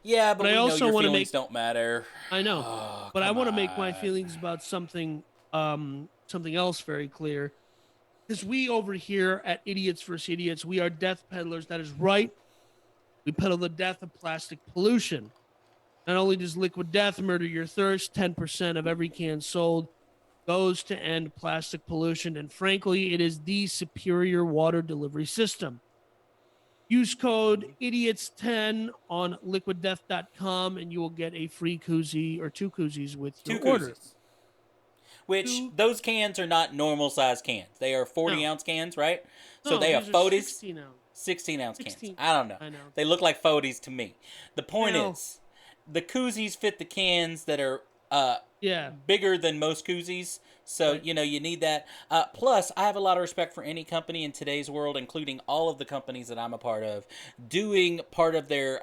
Yeah, But but I we know also your want to feelings make, don't matter. I know, Oh, but I come want to make my on. feelings about something else very clear. Because we over here at Idiots vs. Idiots, we are death peddlers. That is right. We peddle the death of plastic pollution. Not only does Liquid Death murder your thirst, 10% of every can sold goes to end plastic pollution. And frankly, it is the superior water delivery system. Use code idiots10 on liquiddeath.com and you will get a free koozie or two koozies with your Two order. koozies. Which, Two, those cans are not normal size cans. They are 40 no, ounce cans, right? So no, they are these are 40s, 16 ounce. 16 ounce cans. 16, I don't know. I know. They look like 40s to me. The point Well, is, the koozies fit the cans that are yeah, bigger than most koozies. So, right. you need that. Plus, I have a lot of respect for any company in today's world, including all of the companies that I'm a part of, doing part of their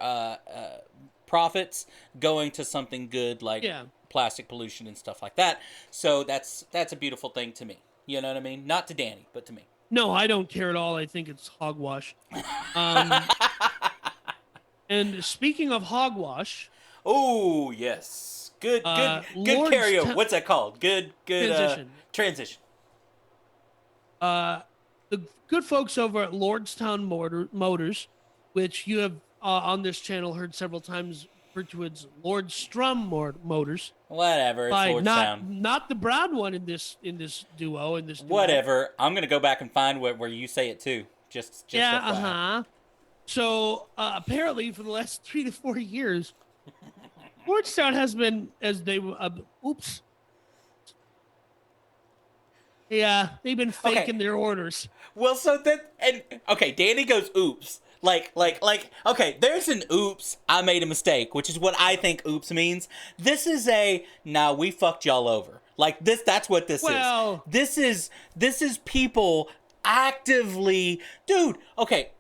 profits going to something good like Yeah. plastic pollution and stuff like that. So that's a beautiful thing to me. You know what I mean? Not to Danny, but to me. No, I don't care at all. I think it's hogwash. Um, and speaking of hogwash, Oh yes, good karaoke. Lordstown What's that called? Good transition. transition. Uh, the good folks over at Lordstown Motors, which you have on this channel heard several times referred to as Lordstrom Motors, Whatever. It's by Lordstown. not the brown one in this duet. Whatever. I'm gonna go back and find where you say it too. Just Yeah, FYI. So apparently, for the last 3 to 4 years, Lordstown has been as they oops. Yeah, they've been Okay. faking their orders. Well, so that and okay, Danny goes oops. Okay, there's an oops, I made a mistake, which is what I think oops means. This is a nah, we fucked y'all over. Like that's what this Well, is. This is people actively dude, okay.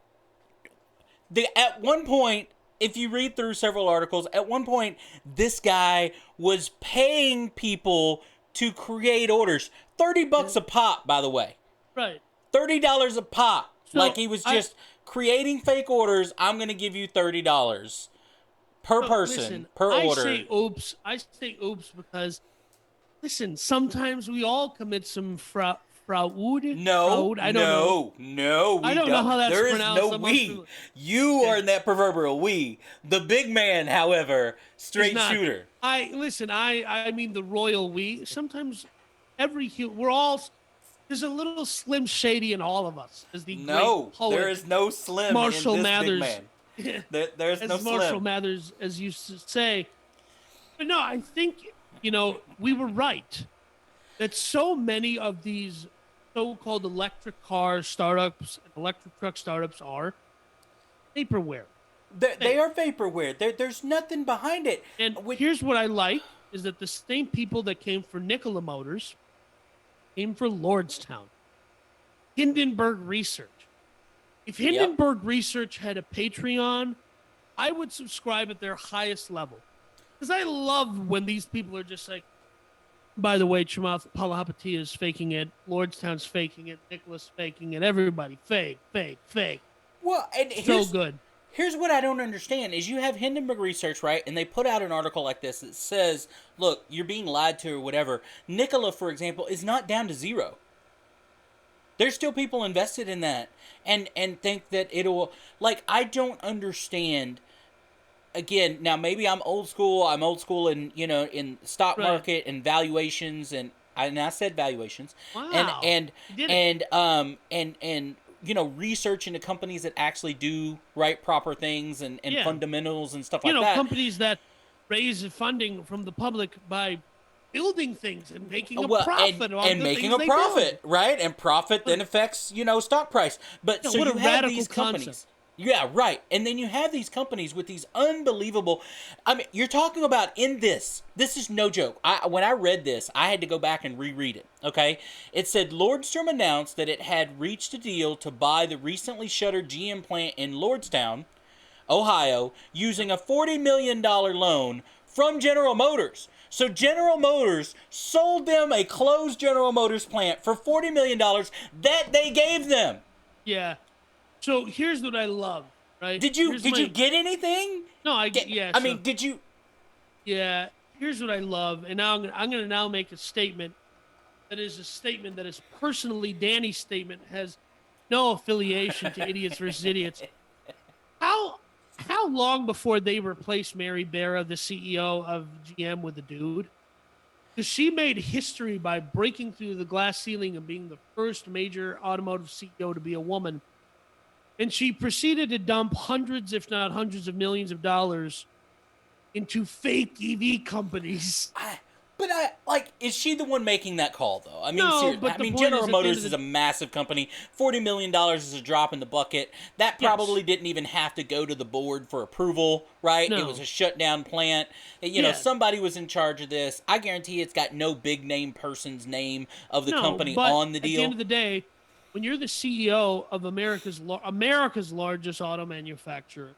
At one point, if you read through several articles, at one point this guy was paying people to create orders. $30 a pop, by the way. right. $30 a pop. Like So he was just creating fake orders. I'm gonna give you $30 per person listen, per I order. say oops. I say oops because listen, sometimes we all commit some fraud. No, Fraud. I don't know. no, we I don't know don't. how that's There is pronounced. no we. You are Yeah. in that proverbial we. The big man, however, It's straight not. shooter. I listen. I mean the royal we. Sometimes we're all. There's a little Slim Shady in all of us, as the great No, there poet is no slim in Marshall this big Mathers. man. There's no As Marshall slim. Mathers, as used to say. But no, I think we were right that so many of these so-called electric car startups and electric truck startups are vaporware. They Fake. are vaporware. There's nothing behind it. And With, here's what I like is that the same people that came for Nikola Motors came for Lordstown. Hindenburg Research. If yep. Hindenburg Research had a Patreon, I would subscribe at their highest level. Because I love when these people are just like, by the way, Chamath Palahapati is faking it, Lordstown's faking it, Nicholas faking it, everybody fake, fake, fake. Well, and So good. Here's what I don't understand is you have Hindenburg Research, right? And they put out an article like this that says, look, you're being lied to or whatever. Nikola, for example, is not down to zero. There's still people invested in that and think that it'll like I don't understand. Again, now maybe I'm old school. I'm old school in in stock Right. market and valuations and I said valuations Wow. and You did it. and research into companies that actually do right proper things and Yeah. fundamentals and stuff like that. Companies that raise funding from the public by building things and making a Well, profit on and the making things a they profit, build. right? And profit then affects stock price. But Yeah, so what a you have radical these companies. concept. Yeah, right. And then you have these companies with these unbelievable. I mean, you're talking about in this. This is no joke. When I read this, I had to go back and reread it. Okay, it said Lordstrom announced that it had reached a deal to buy the recently shuttered GM plant in Lordstown, Ohio, using a $40 million loan from General Motors. So General Motors sold them a closed General Motors plant for $40 million that they gave them. Yeah. So here's what I love. right? Did you get anything? No, I mean, did you? Yeah, here's what I love, and now I'm gonna now make a statement that is a statement that is personally Danny's statement, has no affiliation to Idiots versus Idiots. How how long before they replaced Mary Barra, the CEO of GM, with a dude? Because she made history by breaking through the glass ceiling and being the first major automotive CEO to be a woman. And she proceeded to dump hundreds, if not hundreds of millions of dollars into fake EV companies. Is she the one making that call, though? I mean, No, seriously. but I the mean, point General is, at the end Motors of is the a massive company. $40 million is a drop in the bucket. That probably Yes. didn't even have to go to the board for approval, right? It No. was a shutdown plant. Yeah. Somebody was in charge of this. I guarantee it's got no big name person's name of the No, company but on the at the deal. end of the day, when you're the CEO of America's largest auto manufacturer,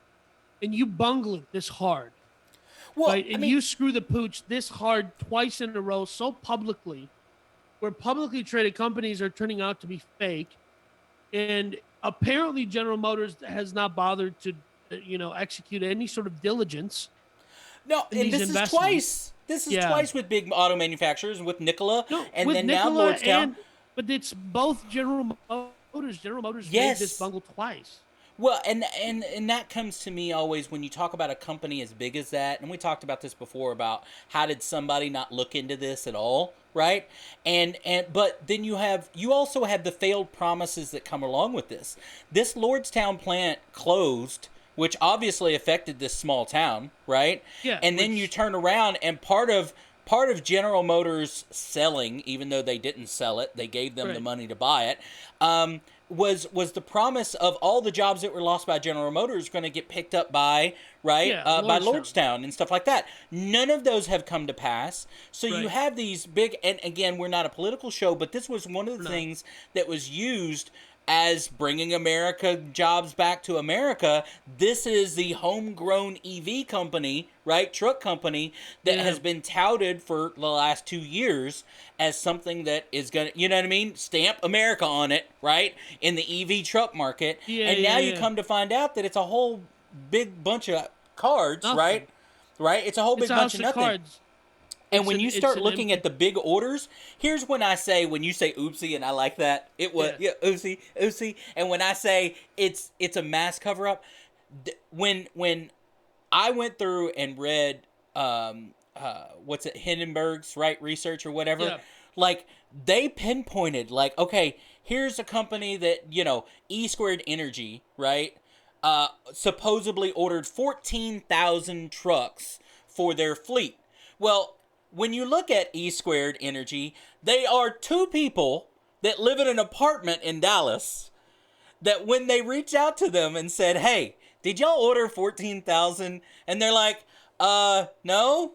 and you bungle it this hard, Well, right, I and mean, you screw the pooch this hard twice in a row so publicly, where publicly traded companies are turning out to be fake, and apparently General Motors has not bothered to, execute any sort of diligence no, in and these this is investments. twice. This is Yeah. twice with big auto manufacturers, with Nikola, No, and with then now Nikola Lordstown. but it's both General Motors. General Motors made this Yes. bungle twice. Well, and that comes to me always when you talk about a company as big as that, and we talked about this before about how did somebody not look into this at all, right? But then you also have the failed promises that come along with this. This Lordstown plant closed, which obviously affected this small town, right? Yeah, And then you turn around and part of General Motors selling, even though they didn't sell it, they gave them the Right. money to buy it. Was the promise of all the jobs that were lost by General Motors going to get picked up by by Lordstown and stuff like that. None of those have come to pass. So you Right. have these big, and again, we're not a political show, but this was one of the No. things that was used as bringing America jobs back to America. This is the homegrown EV company, right? Truck company that Yeah. has been touted for the last 2 years as something that is going to, you know what I mean? Stamp America on it, right? In the EV truck market. Yeah, And now you yeah. come to find out that it's a whole big bunch of cards, Nothing. right? Right? It's a whole big It's a bunch house of of nothing. cards. And when It's you an start looking empty- at the big orders, here's when you say oopsie, and I like that. It was oopsie, oopsie. And when I say it's a mass cover up, when I went through and read what's it, Hindenburg's research or whatever, Yeah. like they pinpointed like, okay, here's a company that E Squared Energy, right? Supposedly ordered 14,000 trucks for their fleet. Well, when you look at E Squared Energy, they are two people that live in an apartment in Dallas that when they reached out to them and said, hey, did y'all order 14,000? And they're like, no.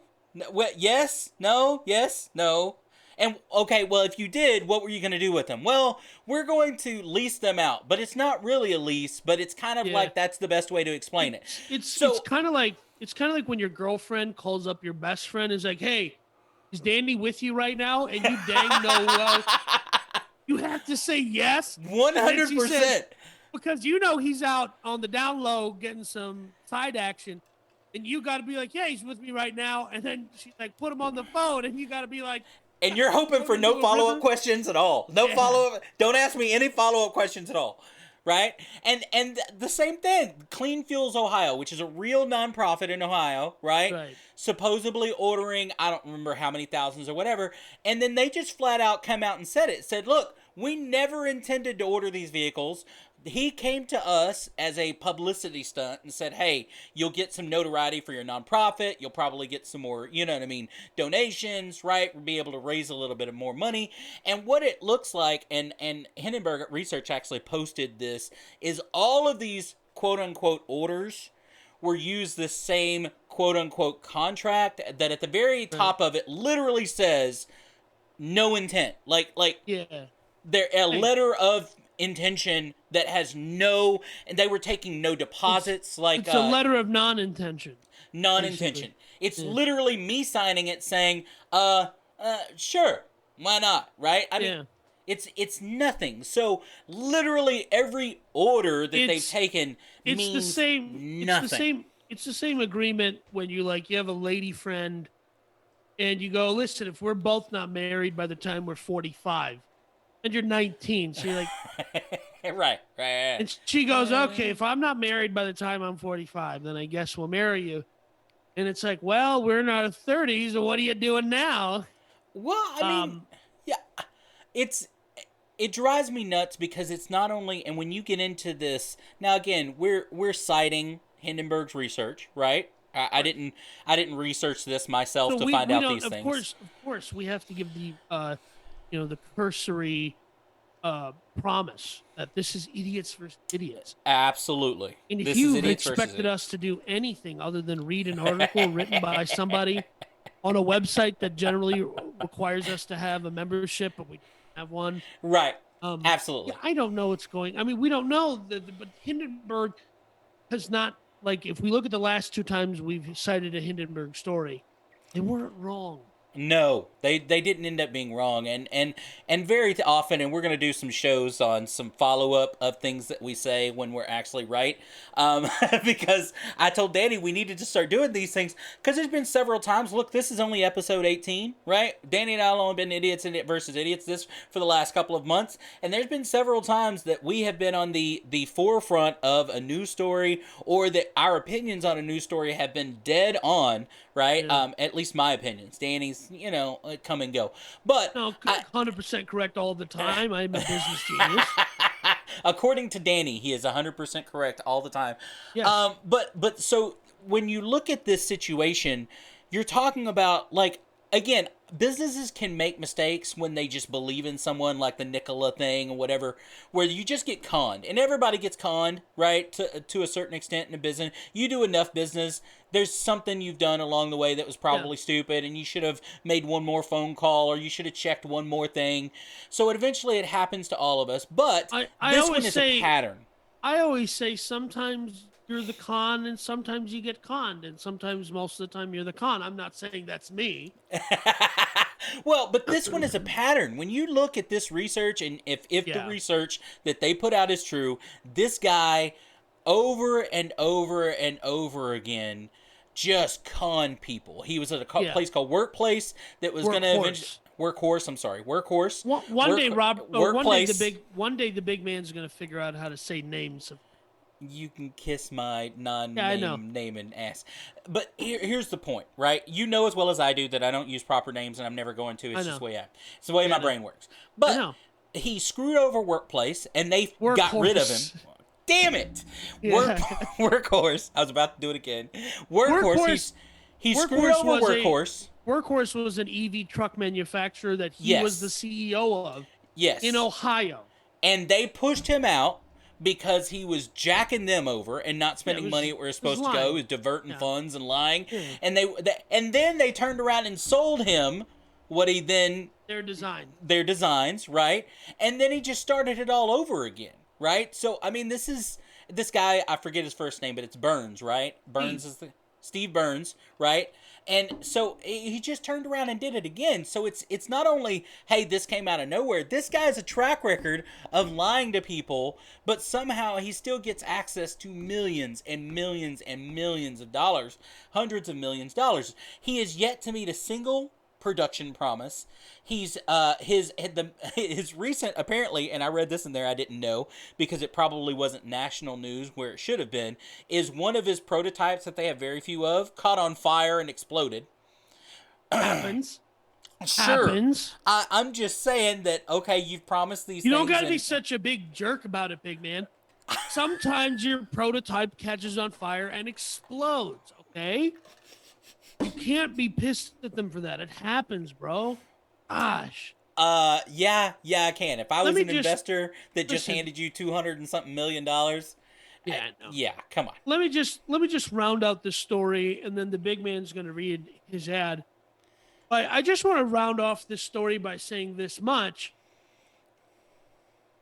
Yes, no, yes, no. And okay, well, if you did, what were you going to do with them? Well, we're going to lease them out, but it's not really a lease, but it's kind of like that's the best way to explain it. It's kind of like when your girlfriend calls up your best friend and is like, "Hey, is Danny with you right now?" And you dang know well you have to say yes. 100%. Because he's out on the down low getting some side action, and you got to be like, "Yeah, he's with me right now." And then she's like, "Put him on the phone," and you got to be like. And you're hoping for no follow-up questions at all. No follow-up. Don't ask me any follow-up questions at all. Right? And the same thing. Clean Fuels Ohio, which is a real nonprofit in Ohio, right? Supposedly ordering, I don't remember how many thousands or whatever. And then they just flat out come out and said, look, we never intended to order these vehicles. He came to us as a publicity stunt and said, hey, you'll get some notoriety for your nonprofit. You'll probably get some more, donations, right? Be able to raise a little bit of more money. And what it looks like, and Hindenburg Research actually posted this, is all of these quote-unquote orders were used the same quote-unquote contract that at the very top of it literally says no intent. They're a letter of intention that has no, and they were taking no deposits. It's a letter of non-intention. Non-intention. It's literally me signing it saying, sure, why not, right? I mean, It's nothing. So literally every order that they've It's taken it's the means same. nothing. It's the same agreement when you have a lady friend and you go, listen, if we're both not married by the time we're 45, and you're 19, so you're like, Right. and she goes, okay, if I'm not married by the time I'm 45, then I guess we'll marry you. And it's like, well, we're in our 30s, so what are you doing now? Well, I mean, Um, yeah, it's it drives me nuts because it's not only, and when you get into this now, again, we're citing Hindenburg's research, right? I didn't research this myself so to find we out don't, these things. of course, we have to give the the cursory promise that this is idiots versus idiots. Absolutely, And if this is you've idiots versus expected idiots. us to do anything other than read an article written by somebody on a website that generally requires us to have a membership, but we don't have one. Right, Yeah, absolutely. I don't know what's going. I mean, we don't know, but Hindenburg has not, like, if we look at the last two times we've cited a Hindenburg story, they weren't wrong. No, they didn't end up being wrong, and very often, and we're gonna do some shows on some follow up of things that we say when we're actually right, because I told Danny we needed to start doing these things because there's been several times. Look, this is only episode 18, right? Danny and I have only been idiots and it versus idiots this for the last couple of months, and there's been several times that we have been on the forefront of a news story or that our opinions on a news story have been dead on, right? Yeah. At least my opinions. Danny's, come and go. But No, I, 100% correct all the time. I'm a business genius. according to Danny, he is 100% correct all the time. Yes. But so when you look at this situation, you're talking about, like, again, businesses can make mistakes when they just believe in someone, like the Nikola thing or whatever, where you just get conned, and everybody gets conned, right? To a certain extent in a business, you do enough business, there's something you've done along the way that was Yeah. probably stupid, and you should have made one more phone call, or you should have checked one more thing. So eventually, it happens to all of us. But I this one always is a say pattern. I always say sometimes you're the con and sometimes you get conned and sometimes most of the time you're the con. I'm not saying that's me. Well, but this one is a pattern. When you look at this research, and if the Yeah. research that they put out is true, this guy over and over and over again just conned people. He was at a Yeah. place called Workplace that was going to eventually Workhorse. Workhorse. I'm sorry, Workhorse. One day, Rob, or Workplace. one day the big man's gonna figure out how to say names of. You can kiss my Yeah, I know. name and ass. But here's the point, right? You know as well as I do that I don't use proper names, and I'm never going to. It's I just know. it's the way Yeah, my I know. brain works. I But know. he screwed over Workplace, and they got rid of him. Workhorse. Damn it! Yeah. Workhorse. I was about to do it again. Workhorse. Workhorse. He screwed Workhorse over was Workhorse. Workhorse was an EV truck manufacturer that he Yes. was the CEO of Yes. in Ohio. And they pushed him out because he was jacking them over and not spending money where it's supposed to go. lying. He was diverting Yeah. funds and lying. Yeah. And and then they turned around and sold him what he then Their design. their designs, right? And then he just started it all over again, right? So I mean, this guy, I forget his first name, but it's Burns, right? Burns is Steve Burns, right? And so he just turned around and did it again. So it's not only, hey, this came out of nowhere. This guy has a track record of lying to people, but somehow he still gets access to millions and millions and millions of dollars, hundreds of millions of dollars. He has yet to meet a single production promise. He's his recent, apparently, and I read this in there, I didn't know because it probably wasn't national news where it should have been, is one of his prototypes that they have very few of caught on fire and exploded. Happens. Sure. Happens. I'm just saying that, okay, you've promised these You things. don't got to be and- such a big jerk about it, big man. Sometimes your prototype catches on fire and explodes, okay? You can't be pissed at them for that. It happens, bro. Gosh. Yeah, I can. If I was me an just- investor that just listen. handed you $200 and something million, Yeah, no. yeah, come on. Let me just round out this story, and then the big man's going to read his ad. I just want to round off this story by saying this much.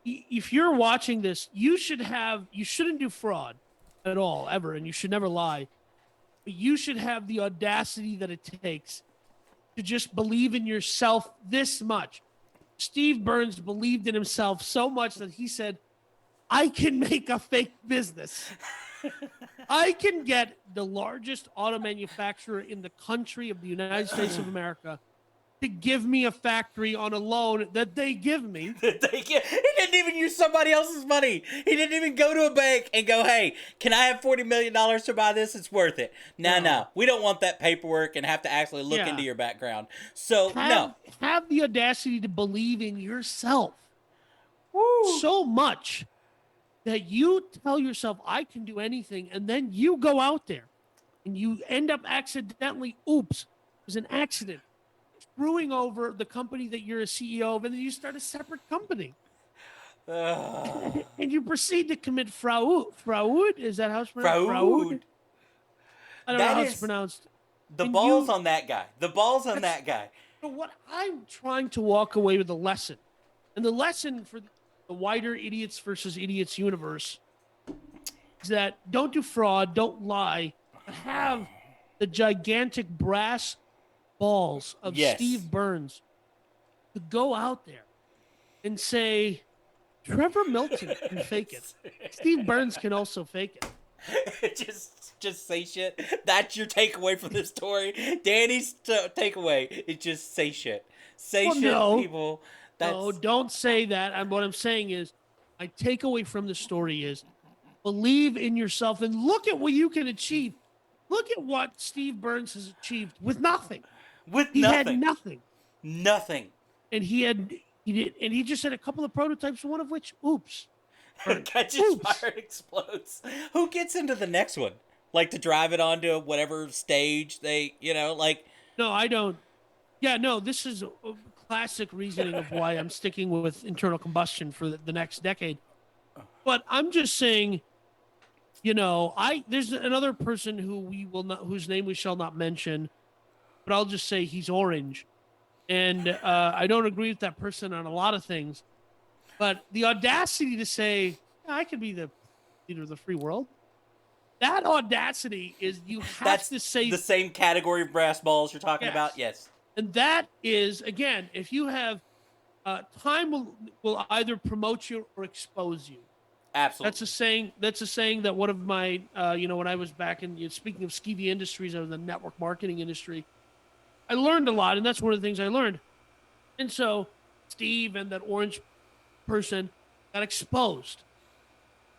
If you're watching this, you shouldn't do fraud at all, ever, and you should never lie. But you should have the audacity that it takes to just believe in yourself this much. Steve Burns believed in himself so much that he said, I can make a fake business. I can get the largest auto manufacturer in the country of the United States of America to give me a factory on a loan that they give me. He didn't even use somebody else's money. He didn't even go to a bank and go, hey, can I have $40 million to buy this? It's worth it. No. We don't want that paperwork and have to actually look into your background. So, Have the audacity to believe in yourself Woo. so much that you tell yourself, I can do anything, and then you go out there and you end up accidentally, oops, it was an accident, screwing over the company that you're a CEO of, and then you start a separate company. And you proceed to commit fraud. Fraud? Is that how it's pronounced? Fraud? I don't know how it's pronounced. The balls on that guy. The balls on that guy. So what I'm trying to walk away with the lesson, and the lesson for the wider idiots versus idiots universe, is that don't do fraud, don't lie, but have the gigantic brass balls of Steve Burns to go out there and say, Trevor Milton can fake it. Steve Burns can also fake it. Just say shit. That's your takeaway from this story. Danny's takeaway is just say shit. Say shit, people. No, don't say that. What I'm saying is, my takeaway from the story is, believe in yourself and look at what you can achieve. Look at what Steve Burns has achieved with nothing. He had nothing. Nothing. And he just had a couple of prototypes, one of which, oops. Catches fire and explodes. Who gets into the next one? Like to drive it onto whatever stage they, No, I don't. Yeah, no, this is classic reasoning of why I'm sticking with internal combustion for the next decade. But I'm just saying, there's another person whose name we shall not mention, but I'll just say he's orange. And I don't agree with that person on a lot of things. But the audacity to say, I could be the leader of the free world. That audacity is That's to say the same category of brass balls you're talking about. Yes. And that is, again, if you have time will either promote you or expose you. Absolutely. That's a saying that one of my, when I was back in, speaking of skeevy industries, I was in the network marketing industry. I learned a lot, and that's one of the things I learned. And so Steve and that orange person got exposed.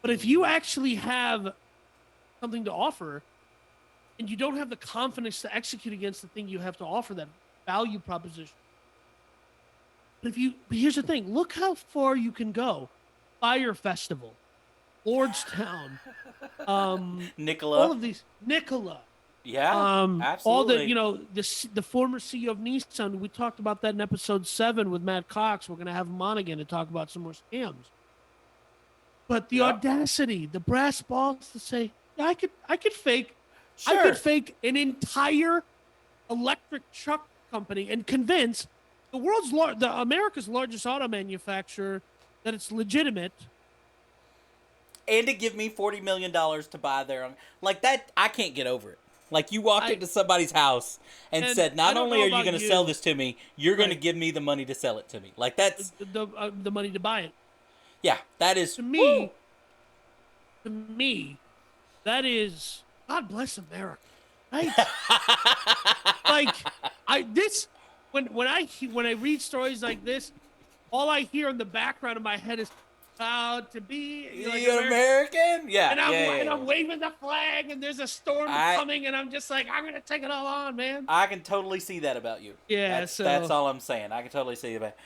But if you actually have something to offer and you don't have the confidence to execute against the thing you have to offer, that value proposition. But here's the thing, look how far you can go. Fire Festival, Lordstown, Nikola. all of these, Nikola. Yeah, absolutely. All the former CEO of Nissan, we talked about that in episode 7 with Matt Cox. We're going to have him on again to talk about some more scams. But the audacity, the brass balls to say, I could fake, I could fake an entire electric truck company and convince America's largest auto manufacturer that it's legitimate. And to give me $40 million to buy their own. Like that, I can't get over it. Like you walked into somebody's house and said, not only are you going to sell this to me, you're going to give me the money to sell it to me. Like that's the money to buy it. Yeah, that is to me, that is God bless America. Right? When I read stories like this, all I hear in the background of my head is proud to be American. Yeah, and I'm waving the flag, and there's a storm coming, and I'm just like, I'm gonna take it all on, man. I can totally see that about you. Yeah, that's all I'm saying. I can totally see that.